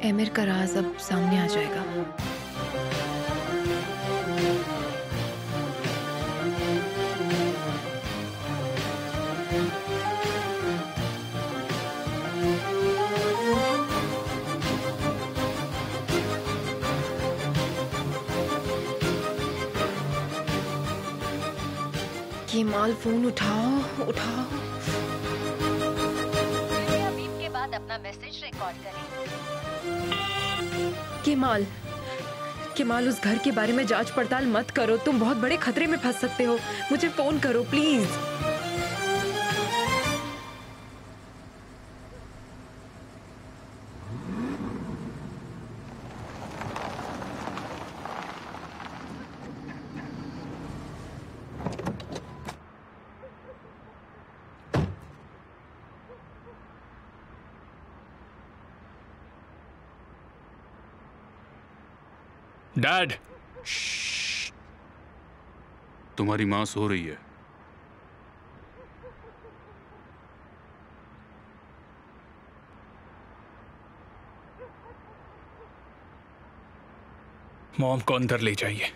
Emir का राज अब सामने आ जाएगा। केमाल, फोन उठाओ उठाओ। बीप के बाद अपना मैसेज रिकॉर्ड करें। केमाल, केमाल, उस घर के बारे में जांच पड़ताल मत करो। तुम बहुत बड़े खतरे में फंस सकते हो। मुझे फोन करो प्लीज। डैड, तुम्हारी मां सो रही है। मॉम को अंदर ले जाइए।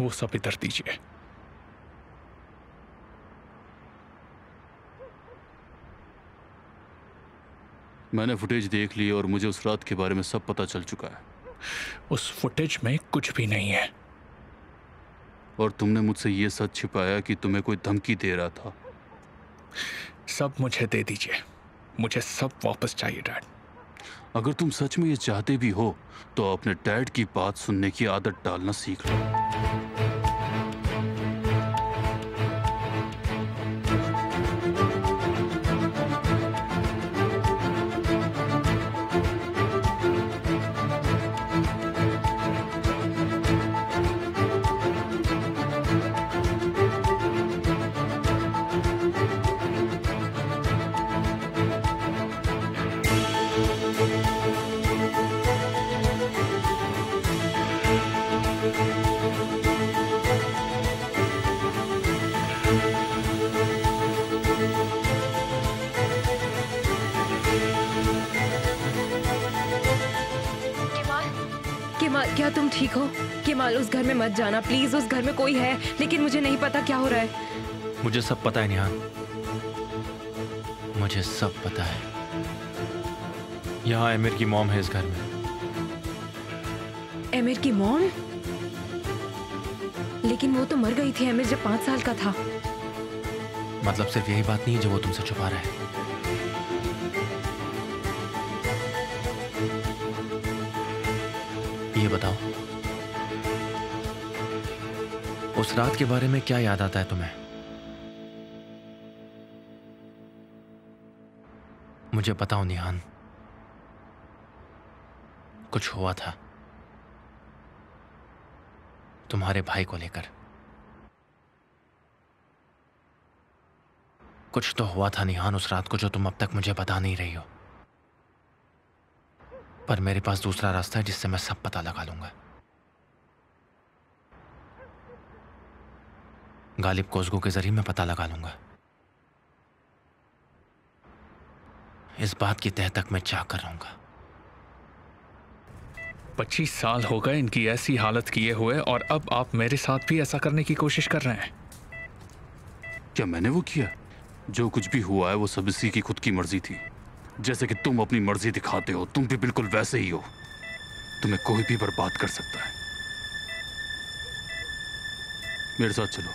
वो सब इधर दीजिए। मैंने फुटेज देख ली और मुझे उस रात के बारे में सब पता चल चुका है। उस फुटेज में कुछ भी नहीं है। और तुमने मुझसे ये सच छिपाया कि तुम्हें कोई धमकी दे रहा था। सब मुझे दे दीजिए। मुझे सब वापस चाहिए डैड। अगर तुम सच में ये चाहते भी हो तो अपने डैड की बात सुनने की आदत डालना सीख लो। क्या तुम ठीक हो? केमाल, उस घर में मत जाना प्लीज। उस घर में कोई है, लेकिन मुझे नहीं पता क्या हो रहा है। मुझे सब पता है निहान, मुझे सब पता है। यहाँ एमिर की मॉम है इस घर में। एमिर की मॉम? लेकिन वो तो मर गई थी एमिर जब 5 साल का था। मतलब सिर्फ यही बात नहीं है जो वो तुमसे छुपा रहा है। ये बताओ, उस रात के बारे में क्या याद आता है तुम्हें? मुझे बताओ निहान, कुछ हुआ था तुम्हारे भाई को लेकर। कुछ तो हुआ था निहान उस रात को जो तुम अब तक मुझे बता नहीं रही हो। पर मेरे पास दूसरा रास्ता है जिससे मैं सब पता लगा लूंगा। गालिब कोज़गो के जरिए मैं पता लगा लूंगा। इस बात की तह तक मैं चाह कर रहूंगा। 25 साल हो गए इनकी ऐसी हालत किए हुए, और अब आप मेरे साथ भी ऐसा करने की कोशिश कर रहे हैं। क्या मैंने वो किया? जो कुछ भी हुआ है वो सब इसी की खुद की मर्जी थी। जैसे कि तुम अपनी मर्जी दिखाते हो, तुम भी बिल्कुल वैसे ही हो। तुम्हें कोई भी बर्बाद कर सकता है। मेरे साथ चलो,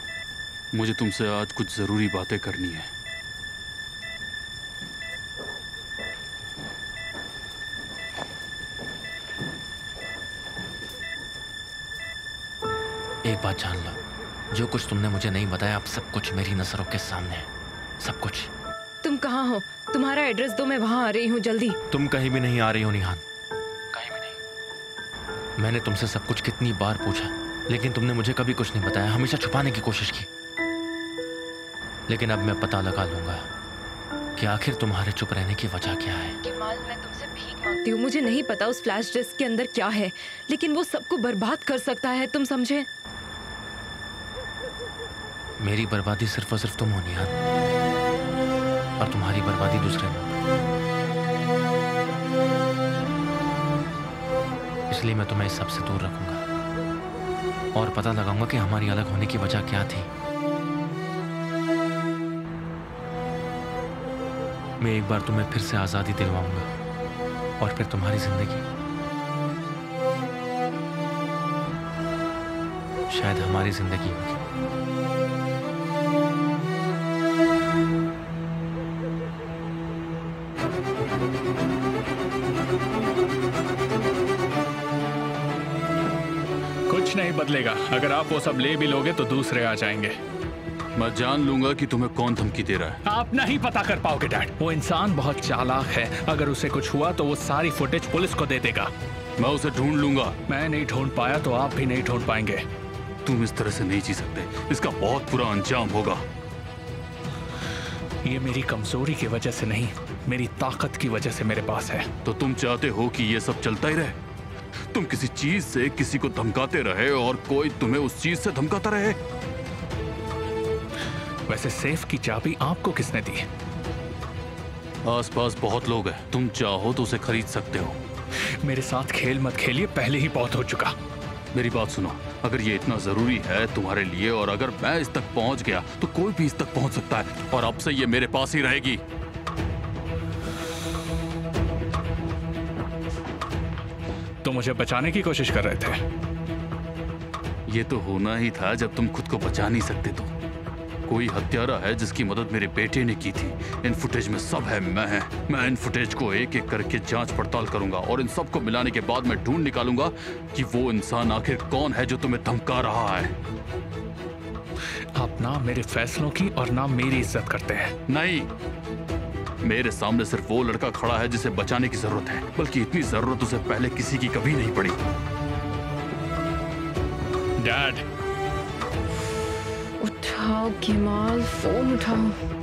मुझे तुमसे आज कुछ जरूरी बातें करनी है। एक बात जान लो, जो कुछ तुमने मुझे नहीं बताया, अब सब कुछ मेरी नजरों के सामने है। सब कुछ। तुम कहाँ हो? तुम्हारा एड्रेस दो, मैं वहां आ रही हूँ जल्दी। तुम कहीं भी नहीं आ रही हो निहान, कहीं भी नहीं। मैंने तुमसे सब कुछ कितनी बार पूछा, लेकिन तुमने मुझे कभी कुछ नहीं बताया, हमेशा छुपाने की कोशिश की। लेकिन अब मैं पता लगा लूंगा कि आखिर तुम्हारे चुप रहने की वजह क्या है। केमाल, मैं तुमसे भीख मांगती हूँ। मुझे नहीं पता उस फ्लैश डिस्क के अंदर क्या है, लेकिन वो सबको बर्बाद कर सकता है, तुम समझे? मेरी बर्बादी सिर्फ और सिर्फ तुम हो निहाल, और तुम्हारी बर्बादी दूसरे लोग। इसलिए मैं तुम्हें इस सब से दूर रखूंगा और पता लगाऊंगा कि हमारी अलग होने की वजह क्या थी। मैं एक बार तुम्हें फिर से आजादी दिलवाऊंगा और फिर तुम्हारी जिंदगी शायद हमारी जिंदगी होगी। कुछ नहीं बदलेगा। अगर आप वो सब ले भी लोगे तो दूसरे आ जाएंगे। मैं जान लूंगा कि तुम्हें कौन धमकी दे रहा है। आप नहीं पता कर पाओगे डैड। वो इंसान बहुत चालाक है। अगर उसे कुछ हुआ तो वो सारी फुटेज पुलिस को दे देगा। मैं उसे ढूंढ लूंगा। मैं नहीं ढूंढ पाया तो आप भी नहीं ढूंढ पाएंगे। तुम इस तरह से नहीं जी सकते। इसका बहुत बुरा अंजाम होगा। ये मेरी कमजोरी की वजह से नहीं, मेरी ताकत की वजह से मेरे पास है। तो तुम चाहते हो कि ये सब चलता ही रहे? तुम किसी चीज से किसी को धमकाते रहे और कोई तुम्हें उस चीज से धमकाता रहे? वैसे सेफ की चाबी आपको किसने दी? आसपास बहुत लोग हैं। तुम चाहो तो उसे खरीद सकते हो। मेरे साथ खेल मत खेलिए, पहले ही बहुत हो चुका। मेरी बात सुनो, अगर ये इतना जरूरी है तुम्हारे लिए और अगर मैं इस तक पहुंच गया तो कोई भी इस तक पहुंच सकता है और अब से ये मेरे पास ही रहेगी। तो मुझे बचाने की कोशिश कर रहे थे। ये तो होना ही था जब तुम खुद को बचा नहीं सकते तो। कोई हत्यारा है जिसकी मदद मेरे बेटे ने की थी। इन फुटेज में सब है। मैं इन फुटेज को एक एक करके जांच पड़ताल करूंगा और इन सबको मिलाने के बाद मैं ढूंढ निकालूंगा कि वो इंसान आखिर कौन है जो तुम्हें धमका रहा है। आप ना मेरे फैसलों की और ना मेरी इज्जत करते हैं। नहीं, मेरे सामने सिर्फ वो लड़का खड़ा है जिसे बचाने की जरूरत है, बल्कि इतनी जरूरत उसे पहले किसी की कभी नहीं पड़ी। डैड, उठाओ केमाल, फोन उठाओ।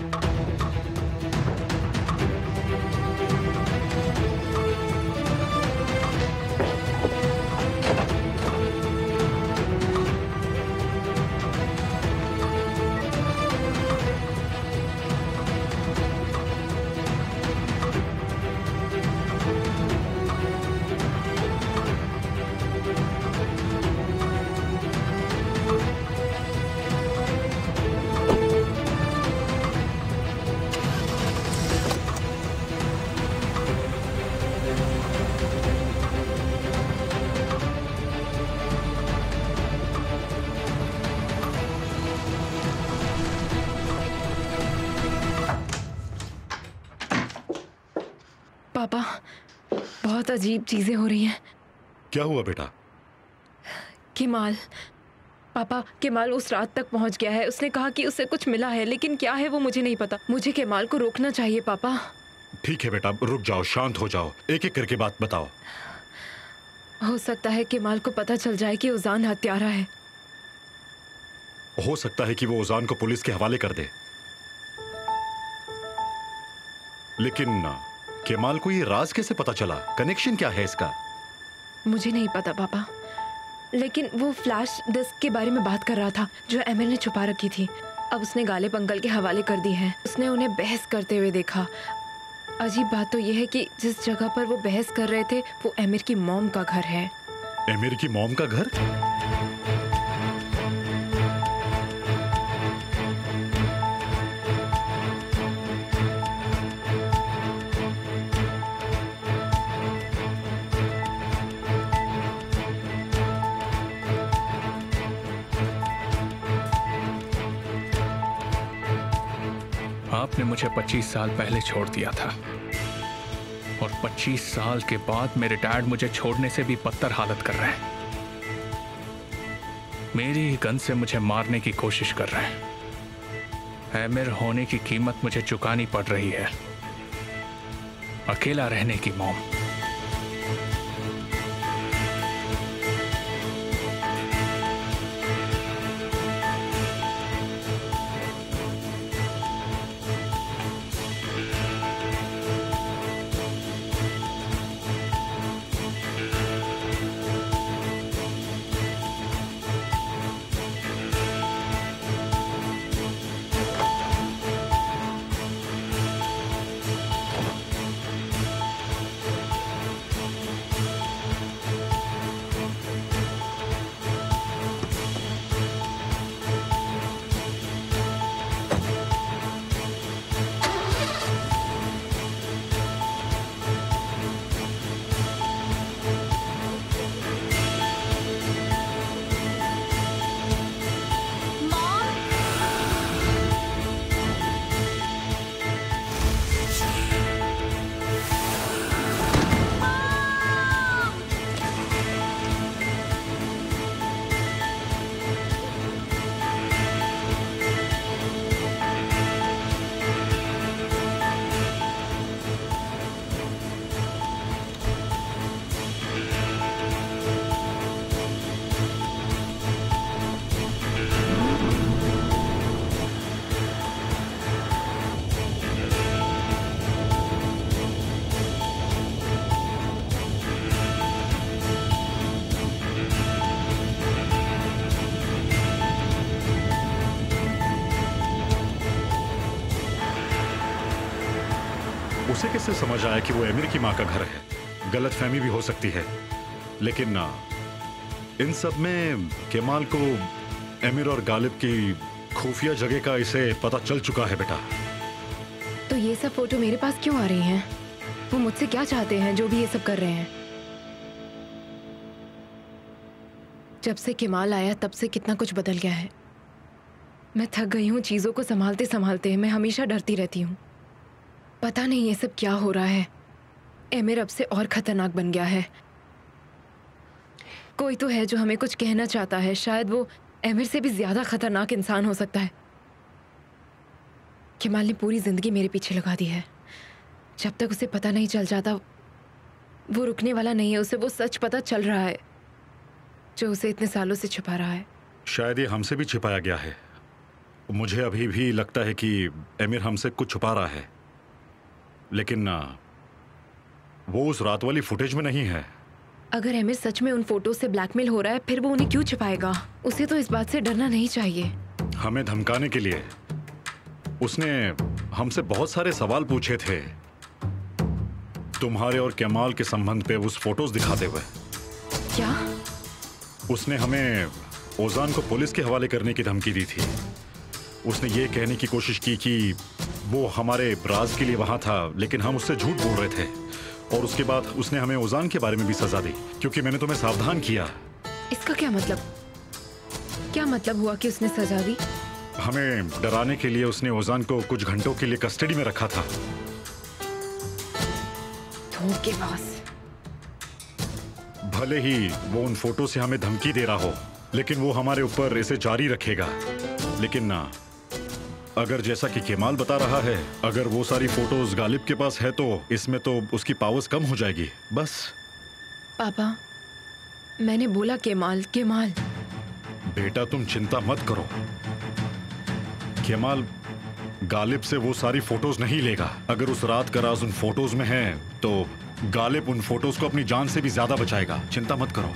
पापा, बहुत अजीब चीजें हो रही हैं। क्या हुआ बेटा? केमाल, पापा, केमाल उस रात तक पहुंच गया है। उसने कहा कि उसे कुछ मिला है, लेकिन क्या है वो मुझे नहीं पता। मुझे केमाल को रोकना चाहिए पापा। ठीक है बेटा, रुक जाओ, शांत हो जाओ, एक एक करके बात बताओ। हो सकता है केमाल को पता चल जाए कि उजान हत्यारा है। हो सकता है कि वो उजान को पुलिस के हवाले कर दे, लेकिन केमाल को ये राज कैसे पता चला? कनेक्शन क्या है इसका? मुझे नहीं पता पापा, लेकिन वो फ्लैश डिस्क के बारे में बात कर रहा था जो एमिर ने छुपा रखी थी। अब उसने गालिब अंकल के हवाले कर दी है। उसने उन्हें बहस करते हुए देखा। अजीब बात तो यह है कि जिस जगह पर वो बहस कर रहे थे वो एमिर की मॉम का घर है। एमिर की मॉम का घर? आपने मुझे 25 साल पहले छोड़ दिया था और 25 साल के बाद मेरे डैड मुझे छोड़ने से भी बदतर हालत कर रहे हैं। मेरी ही गन से मुझे मारने की कोशिश कर रहे हैं। एमिर होने की कीमत मुझे चुकानी पड़ रही है। अकेला रहने की मौम। उसे कैसे समझ आया कि वो एमिर की माँ का घर है? गलत फहमी भी हो सकती है, लेकिन इन सब में केमाल को एमिर और गालिब की खुफिया जगह का इसे पता चल चुका है बेटा। तो ये सब फोटो मेरे पास क्यों आ रही हैं? वो मुझसे क्या चाहते हैं जो भी ये सब कर रहे हैं? जब से केमाल आया तब से कितना कुछ बदल गया है। मैं थक गई हूँ चीजों को संभालते संभालते। मैं हमेशा डरती रहती हूँ। पता नहीं ये सब क्या हो रहा है। एमिर अब से और खतरनाक बन गया है। कोई तो है जो हमें कुछ कहना चाहता है। शायद वो एमिर से भी ज्यादा खतरनाक इंसान हो सकता है। केमाल ने पूरी जिंदगी मेरे पीछे लगा दी है। जब तक उसे पता नहीं चल जाता वो रुकने वाला नहीं है। उसे वो सच पता चल रहा है जो उसे इतने सालों से छुपा रहा है। शायद ये हमसे भी छिपाया गया है। मुझे अभी भी लगता है कि एमिर हमसे कुछ छुपा रहा है, लेकिन वो उस रात वाली फुटेज में नहीं है। अगर एमिर सच में उन फोटो से ब्लैकमेल हो रहा है फिर वो उन्हें क्यों छिपाएगा? उसे तो इस बात से डरना नहीं चाहिए। हमें धमकाने के लिए उसने हमसे बहुत सारे सवाल पूछे थे, तुम्हारे और केमाल के संबंध पे उस फोटोज दिखाते हुए। क्या? उसने हमें ओजान को पुलिस के हवाले करने की धमकी दी थी। उसने ये कहने की कोशिश की कि वो हमारे राज के लिए वहां था, लेकिन हम उससे झूठ बोल रहे थे। और उसके बाद उसने हमें ओजान के बारे में भी सजा दी, क्योंकि मैंने तुम्हें सावधान किया। इसका क्या मतलब? क्या मतलब हुआ कि उसने सजा दी? हमें डराने के लिए उसने ओजान को कुछ घंटों के लिए कस्टडी में रखा था। धोखेबाज। भले ही वो उन फोटो से हमें धमकी दे रहा हो, लेकिन वो हमारे ऊपर इसे जारी रखेगा। लेकिन ना, अगर जैसा कि केमाल बता रहा है, अगर वो सारी फोटोज गालिब के पास है तो इसमें तो उसकी पावर्स कम हो जाएगी। बस। पापा, मैंने बोला केमाल केमाल। बेटा तुम चिंता मत करो। केमाल गालिब से वो सारी फोटोज नहीं लेगा। अगर उस रात का राज उन फोटोज में है तो गालिब उन फोटोज को अपनी जान से भी ज्यादा बचाएगा। चिंता मत करो।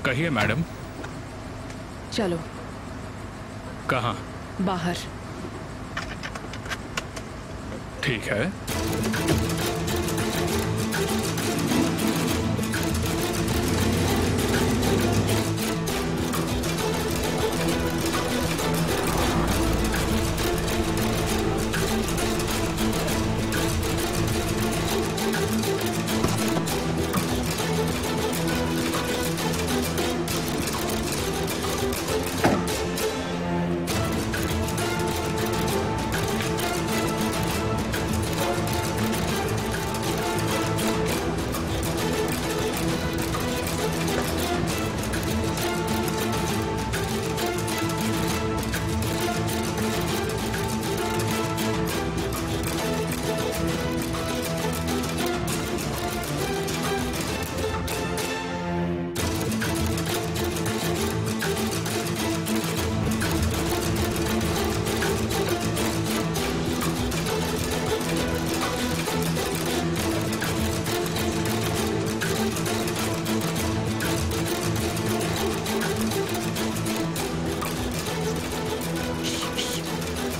कहिए मैडम। चलो। कहाँ? बाहर। ठीक है।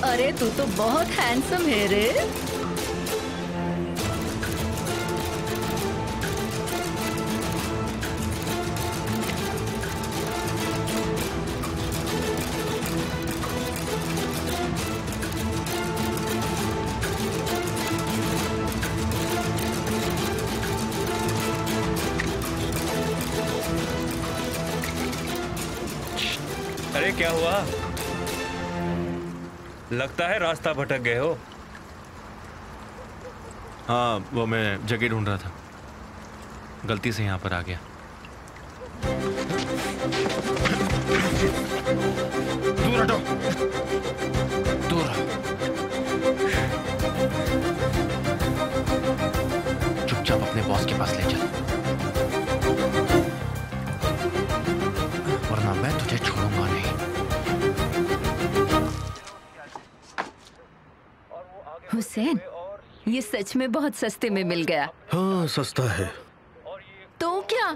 अरे तू तो बहुत हैंडसम है रे। अरे क्या हुआ? लगता है रास्ता भटक गए हो। हाँ, वो मैं जगह ढूंढ रहा था, गलती से यहाँ पर आ गया। दूर हटो, दूर। चुपचाप अपने बॉस के पास ले चल, वरना मैं तुझे छोड़ूंगा नहीं। हुसैन, ये सच में बहुत सस्ते में मिल गया। हाँ, सस्ता है। तो क्या,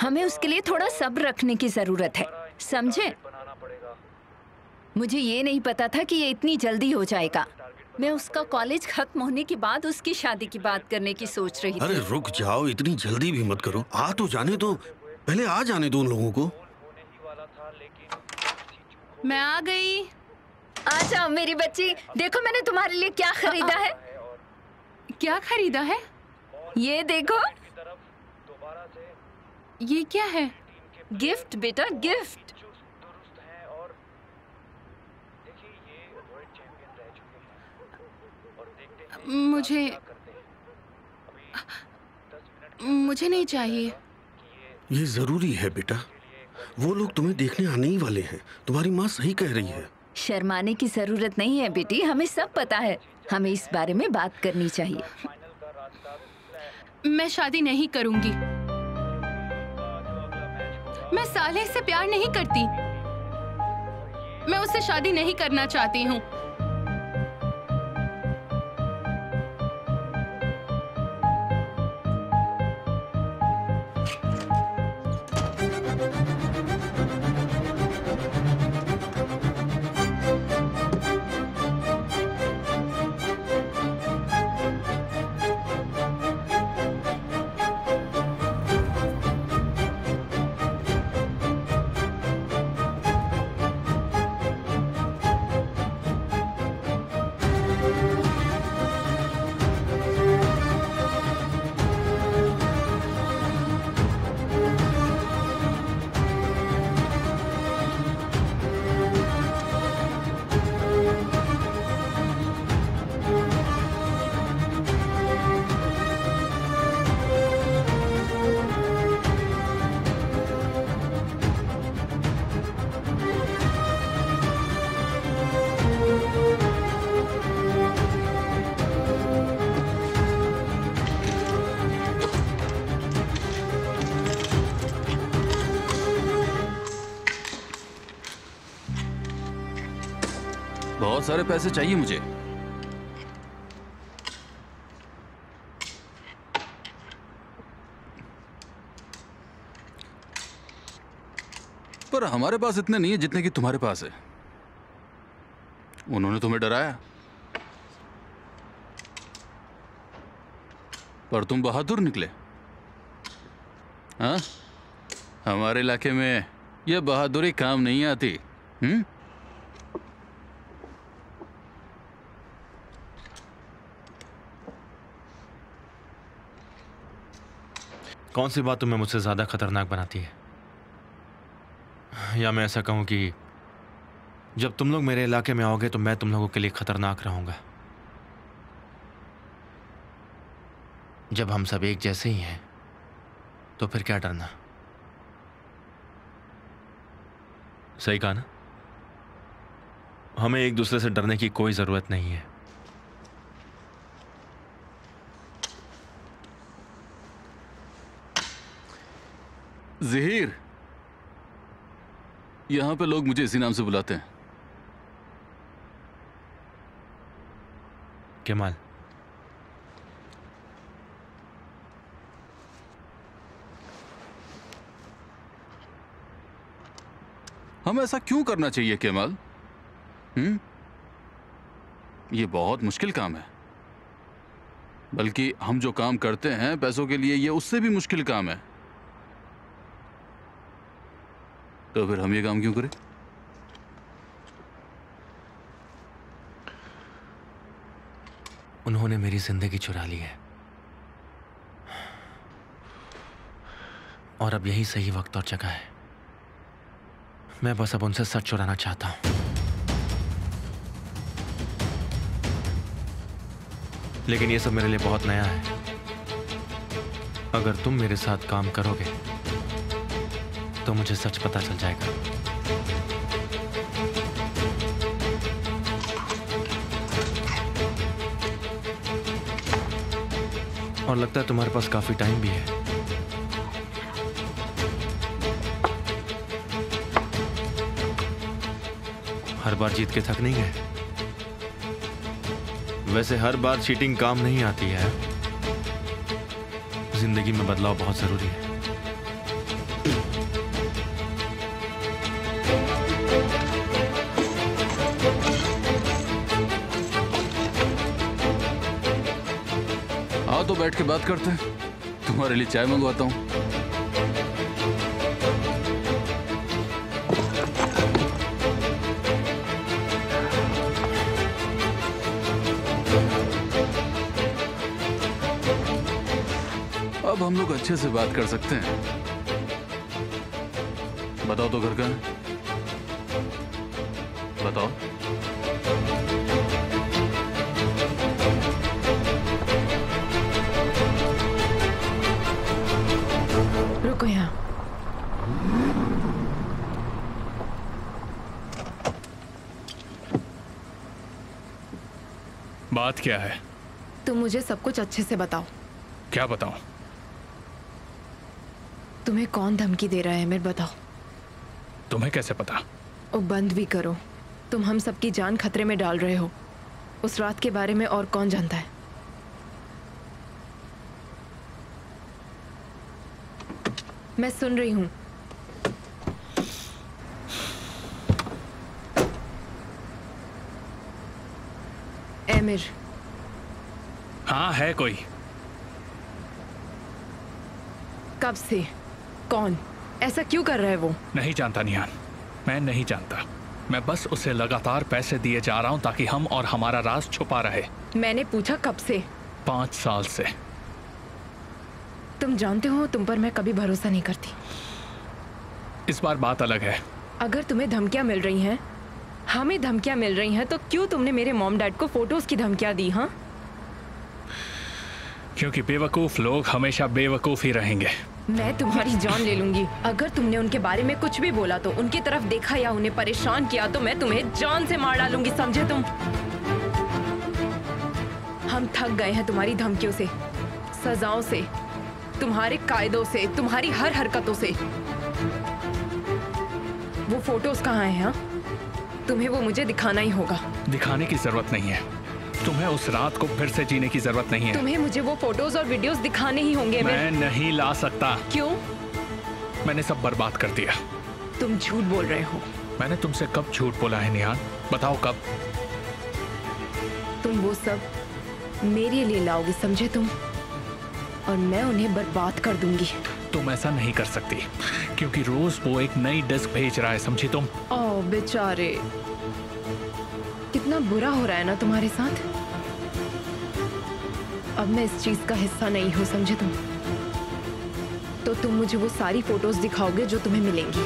हमें उसके लिए थोड़ा सब्र रखने की जरूरत है, समझे? मुझे ये नहीं पता था कि ये इतनी जल्दी हो जाएगा। मैं उसका कॉलेज खत्म होने के बाद उसकी शादी की बात करने की सोच रही थी। अरे रुक जाओ, इतनी जल्दी भी मत करो। आ तो जाने दो, पहले आ जाने दो उन लोगों को। मैं आ गई। आ जाओ मेरी बच्ची, देखो मैंने तुम्हारे लिए क्या खरीदा है। क्या खरीदा है? ये देखो। ये क्या है? गिफ्ट बेटा, गिफ्ट। मुझे नहीं चाहिए। ये जरूरी है बेटा, वो लोग तुम्हें देखने आने ही वाले हैं। तुम्हारी माँ सही कह रही है। शर्माने की जरूरत नहीं है बेटी, हमें सब पता है। हमें इस बारे में बात करनी चाहिए। मैं शादी नहीं करूंगी। मैं सालेह से प्यार नहीं करती। मैं उससे शादी नहीं करना चाहती हूँ। बहुत सारे पैसे चाहिए मुझे। पर हमारे पास इतने नहीं है जितने कि तुम्हारे पास है। उन्होंने तुम्हें डराया, पर तुम बहादुर निकले। हाँ, हमारे इलाके में यह बहादुरी काम नहीं आती। कौन सी बात तुम्हें मुझसे ज्यादा खतरनाक बनाती है? या मैं ऐसा कहूं कि जब तुम लोग मेरे इलाके में आओगे तो मैं तुम लोगों के लिए खतरनाक रहूंगा। जब हम सब एक जैसे ही हैं तो फिर क्या डरना? सही कहा ना? हमें एक दूसरे से डरने की कोई जरूरत नहीं है। ज़हीर, यहां पे लोग मुझे इसी नाम से बुलाते हैं। केमाल। हम ऐसा क्यों करना चाहिए केमाल? ये बहुत मुश्किल काम है। बल्कि हम जो काम करते हैं पैसों के लिए, ये उससे भी मुश्किल काम है। तो फिर हम ये काम क्यों करें? उन्होंने मेरी जिंदगी चुरा ली है और अब यही सही वक्त और जगह है मैं बस अब उनसे सच चुराना चाहता हूं। लेकिन ये सब मेरे लिए बहुत नया है। अगर तुम मेरे साथ काम करोगे तो मुझे सच पता चल जाएगा। और लगता है तुम्हारे पास काफी टाइम भी है। हर बार जीत के थक नहीं गए? वैसे हर बार चीटिंग काम नहीं आती है। जिंदगी में बदलाव बहुत जरूरी है। आओ तो बैठ के बात करते हैं। तुम्हारे लिए चाय मंगवाता हूं। अब हम लोग अच्छे से बात कर सकते हैं। बताओ तो घर का है? बताओ। रुको यहाँ। बात क्या है? तुम मुझे सब कुछ अच्छे से बताओ। क्या बताऊं? तुम्हें कौन धमकी दे रहा है मेरे बताओ। तुम्हें कैसे पता? ओ बंद भी करो। तुम हम सबकी जान खतरे में डाल रहे हो। उस रात के बारे में और कौन जानता है? मैं सुन रही हूं। एमिर। हाँ, है कोई। कब से? कौन? ऐसा क्यों कर रहा है वो? नहीं जानता निहान, मैं नहीं जानता। मैं बस उसे लगातार पैसे दिए जा रहा हूं ताकि हम और हमारा राज छुपा रहे। मैंने पूछा कब से? 5 साल से। तुम जानते हो तुम पर मैं कभी भरोसा नहीं करती। इस बार बात अलग है। अगर तुम्हें धमकियां मिल रही हैं, हमें धमकियां मिल रही हैं, तो क्यों तुमने मेरे मॉम डैड को फोटोज की धमकियां दी? हाँ, क्योंकि बेवकूफ लोग हमेशा बेवकूफ ही रहेंगे। मैं तुम्हारी जान ले लूंगी। अगर तुमने उनके बारे में कुछ भी बोला तो, उनकी तरफ देखा या उन्हें परेशान किया तो मैं तुम्हें जान से मार डालूंगी, समझे तुम? हम थक गए हैं तुम्हारी धमकियों से, सजाओं से, तुम्हारे कायदों से, तुम्हारी हर हरकतों से। वो फोटोज कहाँ हैं? हाँ, तुम्हें वो मुझे दिखाना ही होगा। दिखाने की जरूरत नहीं है। तुम्हें उस रात को फिर से जीने की जरूरत नहीं है। तुम्हें मुझे वो फोटोज और वीडियोस दिखाने ही होंगे। मैं नहीं ला सकता। क्यों? मैंने सब बर्बाद कर दिया। तुम झूठ बोल रहे हो। मैंने तुमसे कब झूठ बोला है निहान? बताओ कब? तुम वो सब मेरे लिए लाओगे, समझे तुम? और मैं उन्हें बर्बाद कर दूंगी। तुम ऐसा नहीं कर सकती, क्योंकि रोज वो एक नई डिस्क भेज रहा है, समझी तुम? ओह बेचारे, कितना बुरा हो रहा है ना तुम्हारे साथ। अब मैं इस चीज का हिस्सा नहीं हूं, समझे तुम? तो तुम मुझे वो सारी फोटोज दिखाओगे जो तुम्हें मिलेंगी।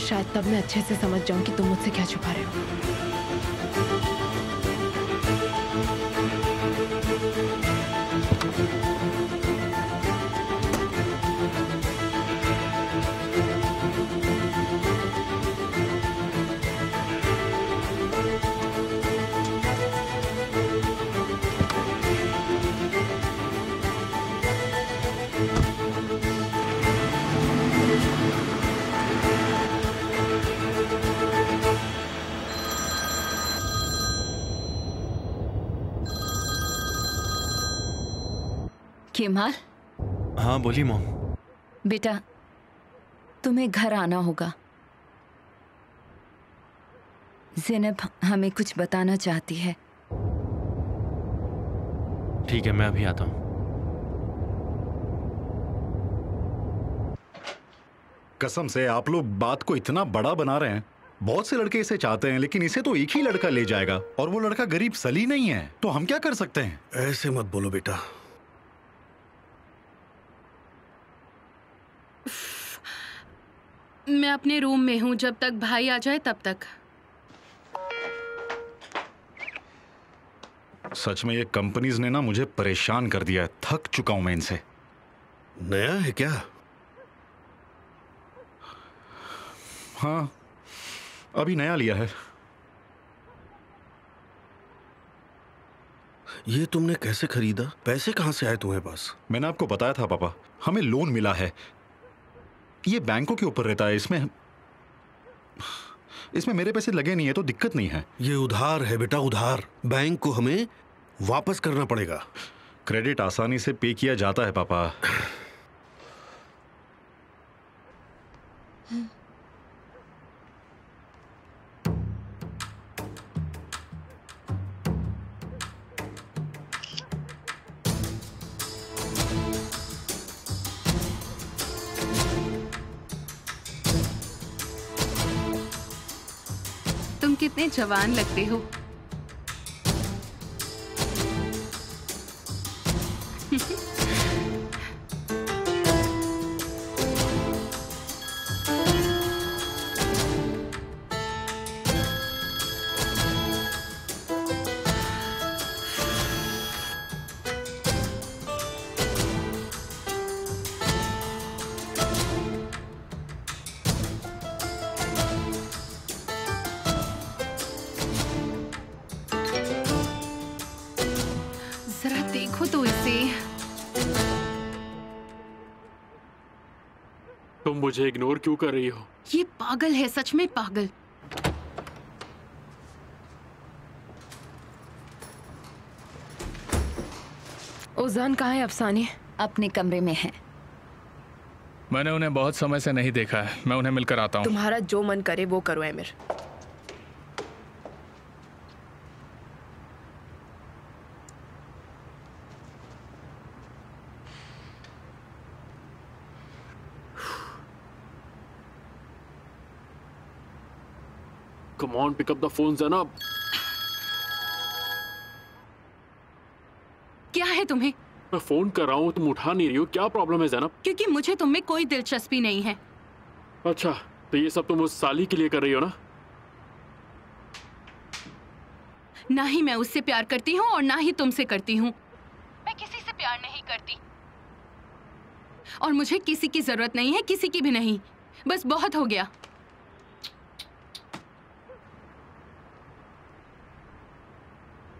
शायद तब मैं अच्छे से समझ जाऊं कि तुम मुझसे क्या छुपा रहे हो। केमाल। हाँ बोली मॉम। बेटा, तुम्हें घर आना होगा। ज़ैनब हमें कुछ बताना चाहती है। ठीक है, मैं अभी आता हूँ। कसम से आप लोग बात को इतना बड़ा बना रहे हैं। बहुत से लड़के इसे चाहते हैं, लेकिन इसे तो एक ही लड़का ले जाएगा, और वो लड़का गरीब सली नहीं है। तो हम क्या कर सकते हैं? ऐसे मत बोलो बेटा। मैं अपने रूम में हूँ, जब तक भाई आ जाए तब तक। सच में ये कंपनीज ने ना मुझे परेशान कर दिया है। थक चुका हूं मैं इनसे। नया है क्या? हाँ, अभी नया लिया है। ये तुमने कैसे खरीदा? पैसे कहां से आए तुम्हें पास? मैंने आपको बताया था पापा, हमें लोन मिला है। ये बैंकों के ऊपर रहता है, इसमें मेरे पैसे लगे नहीं है तो दिक्कत नहीं है। ये उधार है बेटा, उधार। बैंक को हमें वापस करना पड़ेगा। क्रेडिट आसानी से पे किया जाता है पापा। तुम कितने जवान लगते हो। जरा देखो तो इसे। तुम मुझे इग्नोर क्यों कर रही हो? ये पागल है, सच में पागल। ओजान कहाँ है अफसाने? अपने कमरे में है। मैंने उन्हें बहुत समय से नहीं देखा है, मैं उन्हें मिलकर आता हूँ। तुम्हारा जो मन करे वो करो emir. Come on, pick up the phone, Zainab. क्या है तुम्हें? मैं फोन कर रहा हूँ, तुम उठा नहीं रही हो, क्या प्रॉब्लम है ज़ैनब? क्योंकि मुझे तुम में कोई दिलचस्पी नहीं है। अच्छा, तो ये सब तुम उस साली के लिए कर रही हो ना? ना ही मैं उससे प्यार करती हूँ और ना ही तुमसे करती हूँ। मैं किसी से प्यार नहीं करती और मुझे किसी की जरूरत नहीं है, किसी की भी नहीं। बस बहुत हो गया।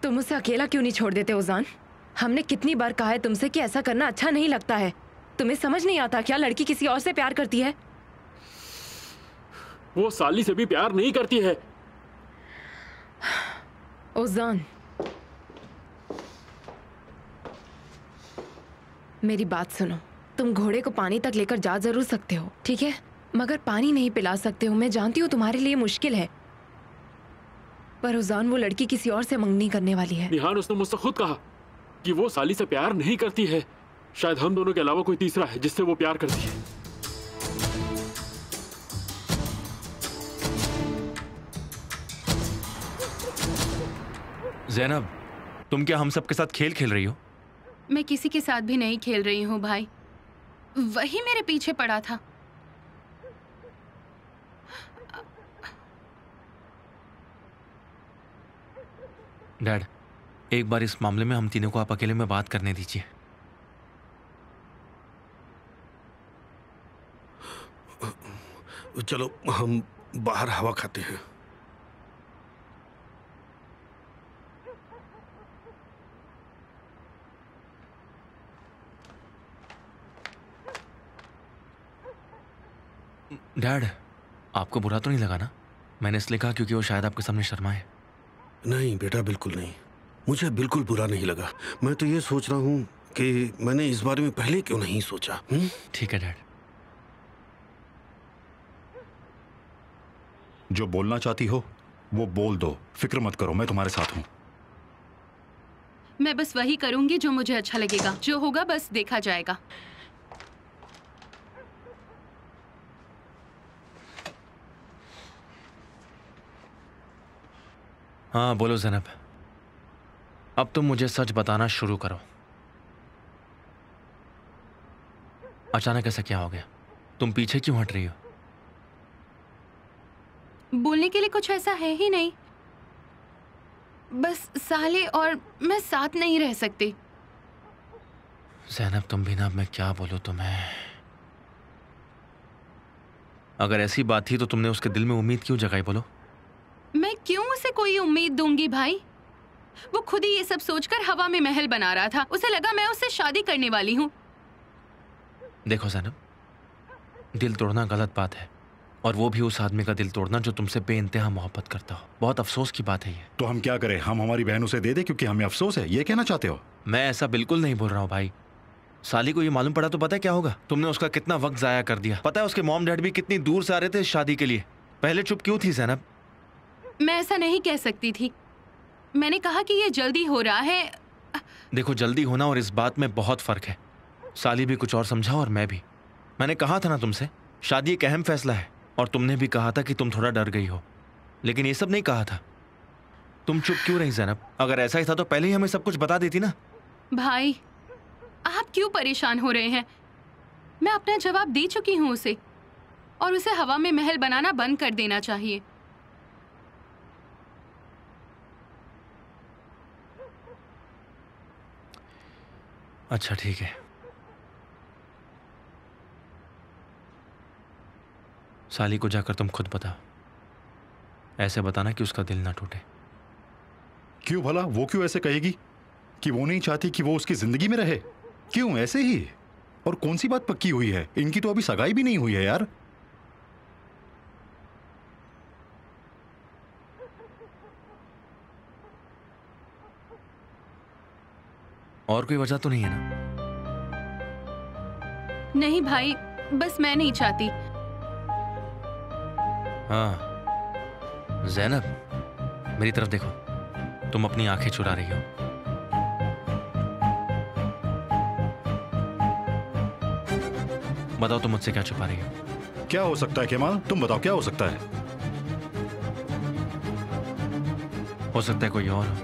तुम उसे अकेला क्यों नहीं छोड़ देते ओजान? हमने कितनी बार कहा है तुमसे कि ऐसा करना अच्छा नहीं लगता है। तुम्हें समझ नहीं आता क्या लड़की किसी और से प्यार करती है? वो साली से भी प्यार नहीं करती है। ओजान, मेरी बात सुनो। तुम घोड़े को पानी तक लेकर जा जरूर सकते हो, ठीक है, मगर पानी नहीं पिला सकते हो। मैं जानती हूँ तुम्हारे लिए मुश्किल है, पर ओजान वो लड़की किसी और से मंगनी करने वाली है। निहान, उसने मुझसे खुद कहा कि वो साली से प्यार नहीं करती है। शायद हम दोनों के अलावा कोई तीसरा है जिससे वो प्यार करती है। ज़ैनब, तुम क्या हम सब के साथ खेल खेल रही हो? मैं किसी के साथ भी नहीं खेल रही हूँ भाई, वही मेरे पीछे पड़ा था। डैड, एक बार इस मामले में हम तीनों को आप अकेले में बात करने दीजिए। चलो हम बाहर हवा खाते हैं। डैड, आपको बुरा तो नहीं लगा ना? मैंने इसलिए कहा क्योंकि वो शायद आपके सामने शर्माए। नहीं बेटा, बिल्कुल नहीं। मुझे बिल्कुल बुरा नहीं लगा। मैं तो ये सोच रहा हूँ कि मैंने इस बारे में पहले क्यों नहीं सोचा। ठीक है डैड। जो बोलना चाहती हो वो बोल दो, फिक्र मत करो, मैं तुम्हारे साथ हूँ। मैं बस वही करूंगी जो मुझे अच्छा लगेगा। जो होगा बस देखा जाएगा। हाँ बोलो ज़ैनब, अब तुम मुझे सच बताना शुरू करो। अचानक ऐसा क्या हो गया? तुम पीछे क्यों हट रही हो? बोलने के लिए कुछ ऐसा है ही नहीं। बस साले और मैं साथ नहीं रह सकते। ज़ैनब तुम भी ना, मैं क्या बोलूं तुम्हें। अगर ऐसी बात थी तो तुमने उसके दिल में उम्मीद क्यों जगाई, बोलो? मैं क्यों उसे कोई उम्मीद दूंगी भाई? वो खुद ही ये सब सोचकर हवा में महल बना रहा था। उसे लगा मैं उससे शादी करने वाली हूँ। देखो ज़ैनब, दिल तोड़ना गलत बात है, और वो भी उस आदमी का दिल तोड़ना जो तुमसे बेइंतहा मोहब्बत करता हो। बहुत अफसोस की बात है ये। तो हम क्या करें? हम हमारी बहन उसे दे दे क्योंकि हमें अफसोस है, ये कहना चाहते हो? मैं ऐसा बिल्कुल नहीं बोल रहा हूँ भाई। साली को ये मालूम पड़ा तो पता है क्या होगा? तुमने उसका कितना वक्त जाया कर दिया। पता है उसके मॉम डैड भी कितनी दूर से आ रहे थे इस शादी के लिए। पहले चुप क्यों थी ज़ैनब? मैं ऐसा नहीं कह सकती थी। मैंने कहा कि ये जल्दी हो रहा है। देखो, जल्दी होना और इस बात में बहुत फर्क है। साली भी कुछ और समझा और मैं भी। मैंने कहा था ना तुमसे, शादी एक अहम फैसला है, और तुमने भी कहा था कि तुम थोड़ा डर गई हो, लेकिन ये सब नहीं कहा था। तुम चुप क्यों रही ज़ैनब? अगर ऐसा ही था तो पहले ही हमें सब कुछ बता देती ना। भाई आप क्यों परेशान हो रहे हैं? मैं अपना जवाब दे चुकी हूँ उसे, और उसे हवा में महल बनाना बंद कर देना चाहिए। अच्छा ठीक है, साली को जाकर तुम खुद बताओ। ऐसे बताना कि उसका दिल ना टूटे। क्यों भला? वो क्यों ऐसे कहेगी कि वो नहीं चाहती कि वो उसकी जिंदगी में रहे? क्यों ऐसे ही? और कौन सी बात पक्की हुई है? इनकी तो अभी सगाई भी नहीं हुई है यार। और कोई वजह तो नहीं है ना? नहीं भाई, बस मैं नहीं चाहती। हाँ ज़ैनब, मेरी तरफ देखो। तुम अपनी आंखें चुरा रही हो। बताओ तुम मुझसे क्या छुपा रही हो? क्या हो सकता है केमाल? तुम बताओ क्या हो सकता है? हो सकता है कोई और हो।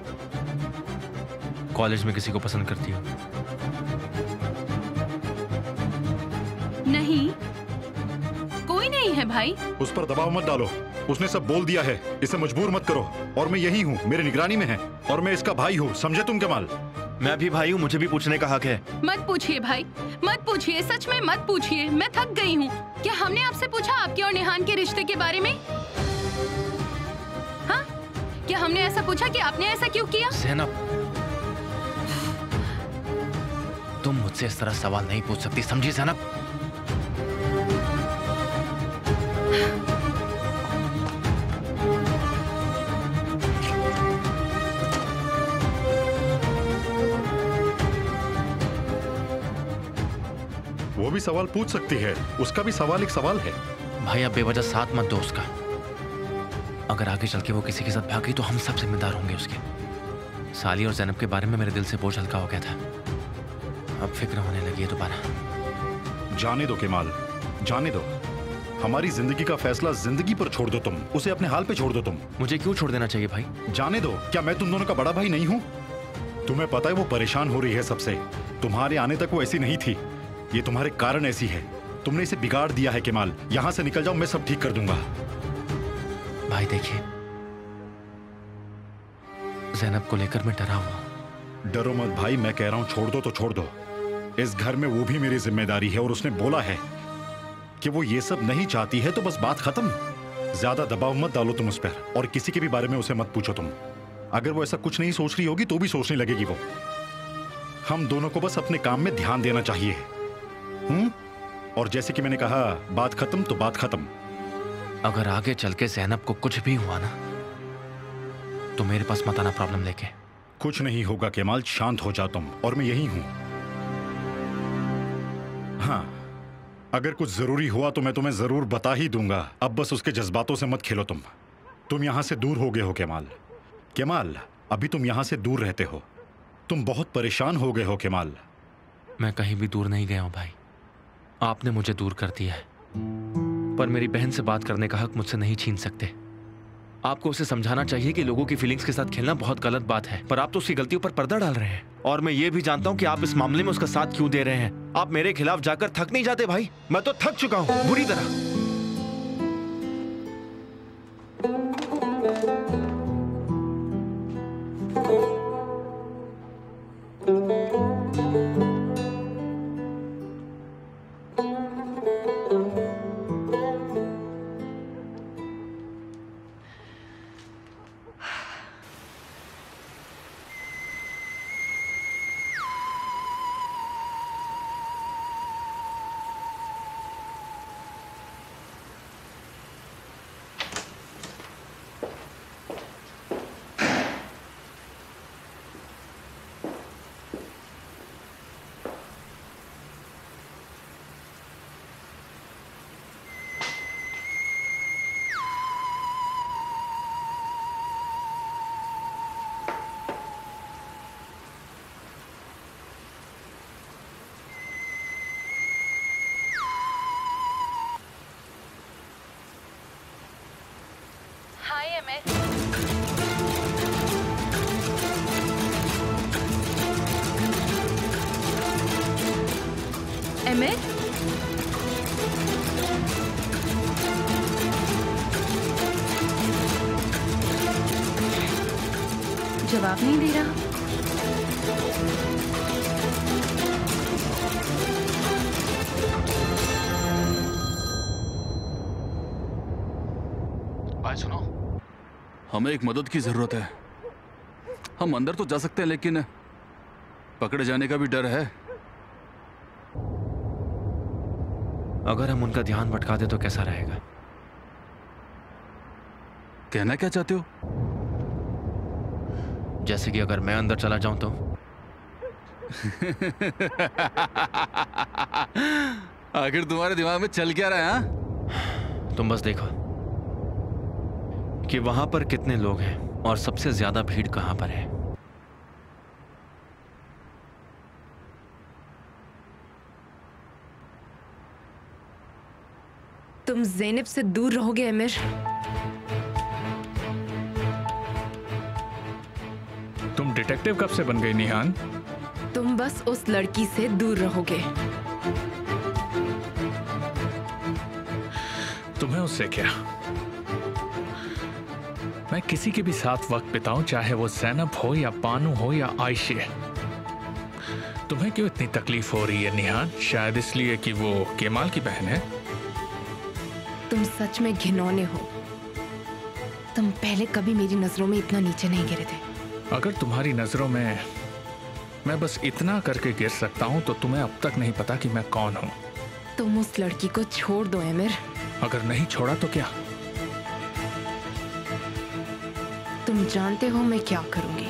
कॉलेज में किसी को पसंद करती हो। नहीं, कोई नहीं है भाई। उस पर दबाव मत डालो, उसने सब बोल दिया है। इसे मजबूर मत करो। और मैं यही हूँ, मेरी निगरानी में है, और मैं इसका भाई हूँ, समझे तुम केमाल? मैं भी भाई हूँ, मुझे भी पूछने का हक है। मत पूछिए भाई, मत पूछिए, सच में मत पूछिए। मैं थक गई हूँ। क्या हमने आपसे पूछा आपके और निहान के रिश्ते के बारे में? हाँ, क्या हमने ऐसा पूछा कि आपने ऐसा क्यों किया? ज़ैनब, तुम मुझसे इस तरह सवाल नहीं पूछ सकती, समझी ज़ैनब? वो भी सवाल पूछ सकती है, उसका भी सवाल एक सवाल है। भाई अब बेवजह साथ मत दो उसका। अगर आगे चल के वो किसी के साथ भागी तो हम सब जिम्मेदार होंगे उसके। साली और ज़ैनब के बारे में मेरे दिल से बोझ हल्का हो गया था, अब फिक्र होने लगी है दोबारा। जाने दो केमाल, जाने दो। हमारी जिंदगी का फैसला जिंदगी पर छोड़ दो तुम, उसे अपने हाल पे छोड़ दो तुम। मुझे क्यों छोड़ देना चाहिए भाई? जाने दो। क्या मैं तुम दोनों का बड़ा भाई नहीं हूँ? तुम्हें पता है वो परेशान हो रही है सबसे। तुम्हारे आने तक वो ऐसी नहीं थी, ये तुम्हारे कारण ऐसी है। तुमने इसे बिगाड़ दिया है केमाल। यहाँ से निकल जाओ, मैं सब ठीक कर दूंगा। भाई देखिए, ज़ैनब को लेकर मैं डरा हुआ। डरो मत भाई, मैं कह रहा हूँ छोड़ दो तो छोड़ दो। इस घर में वो भी मेरी जिम्मेदारी है, और उसने बोला है कि वो ये सब नहीं चाहती है, तो बस बात खत्म। ज्यादा दबाव मत डालो तुम उस पर, और किसी के भी बारे में उसे मत पूछो तुम। अगर वो ऐसा कुछ नहीं सोच रही होगी तो भी सोचने लगेगी वो। हम दोनों को बस अपने काम में ध्यान देना चाहिए। और जैसे कि मैंने कहा, बात खत्म तो बात खत्म। अगर आगे चल के ज़ैनब को कुछ भी हुआ ना, तो मेरे पास मत आना प्रॉब्लम लेके। कुछ नहीं होगा केमाल, शांत हो जा तुम, और मैं यही हूं। हाँ, अगर कुछ जरूरी हुआ तो मैं तुम्हें जरूर बता ही दूंगा। अब बस उसके जज्बातों से मत खेलो तुम। तुम यहां से दूर हो गए हो केमाल। केमाल, अभी तुम यहां से दूर रहते हो। तुम बहुत परेशान हो गए हो केमाल। मैं कहीं भी दूर नहीं गया हूं भाई, आपने मुझे दूर कर दिया है। पर मेरी बहन से बात करने का हक मुझसे नहीं छीन सकते। आपको उसे समझाना चाहिए कि लोगों की फीलिंग्स के साथ खेलना बहुत गलत बात है, पर आप तो उसकी गलतियों पर पर्दा डाल रहे हैं। और मैं ये भी जानता हूं कि आप इस मामले में उसका साथ क्यों दे रहे हैं। आप मेरे खिलाफ जाकर थक नहीं जाते भाई? मैं तो थक चुका हूं बुरी तरह। एमिर? जवाब नहीं दे रहा। भाई सुनो, हमें एक मदद की जरूरत है। हम अंदर तो जा सकते हैं लेकिन पकड़े जाने का भी डर है। अगर हम उनका ध्यान भटका दे तो कैसा रहेगा? कहना क्या चाहते हो? जैसे कि अगर मैं अंदर चला जाऊं तो? आखिर तुम्हारे दिमाग में चल क्या रहा है? हाँ? तुम बस देखो कि वहां पर कितने लोग हैं और सबसे ज्यादा भीड़ कहां पर है। तुम ज़ैनब से दूर रहोगे एमिर। तुम डिटेक्टिव कब से बन गई निहान? तुम बस उस लड़की से दूर रहोगे। तुम्हें उससे क्या? मैं किसी के भी साथ वक्त बिताऊं, चाहे वो ज़ैनब हो या बानू हो या आयशे। तुम्हें क्यों इतनी तकलीफ हो रही है निहान? शायद इसलिए कि वो केमाल की बहन है। तुम सच में घिनौने हो। तुम पहले कभी मेरी नजरों में इतना नीचे नहीं गिरे थे। अगर तुम्हारी नजरों में मैं बस इतना करके गिर सकता हूं तो तुम्हें अब तक नहीं पता कि मैं कौन हूं। तुम उस लड़की को छोड़ दो एमिर। अगर नहीं छोड़ा तो क्या? तुम जानते हो मैं क्या करूंगी।